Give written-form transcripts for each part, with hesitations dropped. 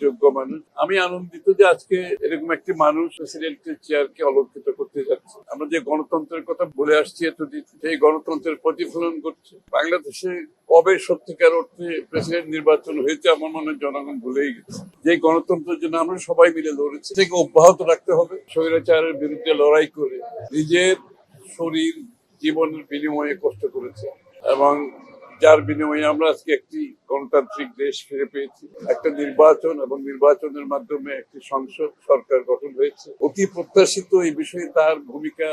যোগ্য মানুষ। আমি আনন্দিত যে আজকে এরকম একটি মানুষ প্রেসিডেন্টের চেয়ারকে অলঙ্কৃত করতে যাচ্ছে। আমরা যে গণতন্ত্রের কথা বলে আসছি এতদিন, সেই গণতন্ত্রের প্রতিফলন করছে। বাংলাদেশে কবে সত্যিকার অর্থে প্রেসিডেন্ট নির্বাচন হয়েছে আমার মনে হয় জনগণ ভুলেই গেছে। যে গণতন্ত্রের জন্য আমরা সবাই মিলে লড়েছি, সেটাকে অব্যাহত রাখতে হবে। স্বৈরাচারের বিরুদ্ধে লড়াই করে নিজের শরীর জীবনের বিনিময়ে কষ্ট করেছে এবং যার বিনিময়ে আমরা আজকে একটি গণতান্ত্রিক দেশ ফিরে পেয়েছি, একটা নির্বাচন এবং নির্বাচনের মাধ্যমে একটি সংসদ সরকার গঠন হয়েছে। অতি প্রত্যাশিত এই বিষয়ে তার ভূমিকা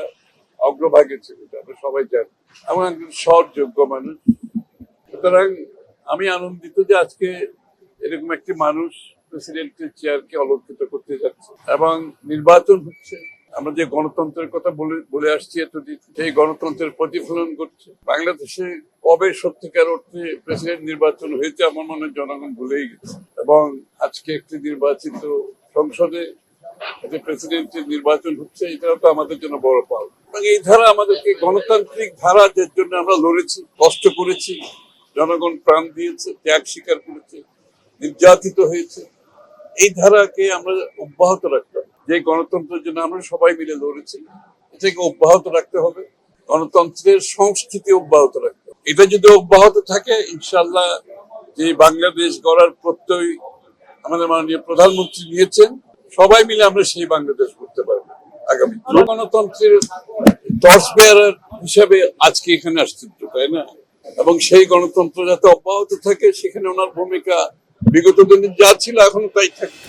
অগ্রভাগে ছিল, আমরা সবাই জানি। এমন একজন সৎ যোগ্য মানুষ। সুতরাং আমি আনন্দিত যে আজকে এরকম একটি মানুষ প্রেসিডেন্টের চেয়ারকে অলঙ্কৃত করতে যাচ্ছে এবং নির্বাচন হচ্ছে। আমরা যে গণতন্ত্রের কথা বলে আসছি এতদিন, সেই গণতন্ত্রের প্রতিফলন করছে। বাংলাদেশে কবে সত্যিকার অর্থে প্রেসিডেন্ট নির্বাচন হয়েছে আমার মনে হয় জনগণ ভুলেই গেছে এবং আজকে একটি নির্বাচিত সংসদে প্রেসিডেন্টের নির্বাচন হচ্ছে, এটাও তো আমাদের জন্য বড় পাওয়া। এবং এই ধারা আমাদেরকে গণতান্ত্রিক ধারা, যার জন্য আমরা লড়েছি, কষ্ট করেছি, জনগণ প্রাণ দিয়েছে, ত্যাগ স্বীকার করেছে, নির্যাতিত হয়েছে, এই ধারাকে আমরা অব্যাহত রাখতে হবে। যে গণতন্ত্রের জন্য আমরা সবাই মিলে লড়েছি, এটাকে অব্যাহত রাখতে হবে। গণতন্ত্রের সংস্কৃতি অব্যাহত রাখতে হবে। এটা যদি অব্যাহত থাকে, ইনশাল্লাহ যে বাংলাদেশ গড়ার প্রত্যয় আমাদের মাননীয় প্রধানমন্ত্রী নিয়েছেন, সবাই মিলে আমরা সেই বাংলাদেশ করতে পারবো আগামী। গণতন্ত্রের টর্চ বেয়ারার হিসাবে আজকে এখানে আসছেন, তাই না? এবং সেই গণতন্ত্র যাতে অব্যাহত থাকে, সেখানে ওনার ভূমিকা বিগত দিনে যা ছিল এখনো তাই থাকে।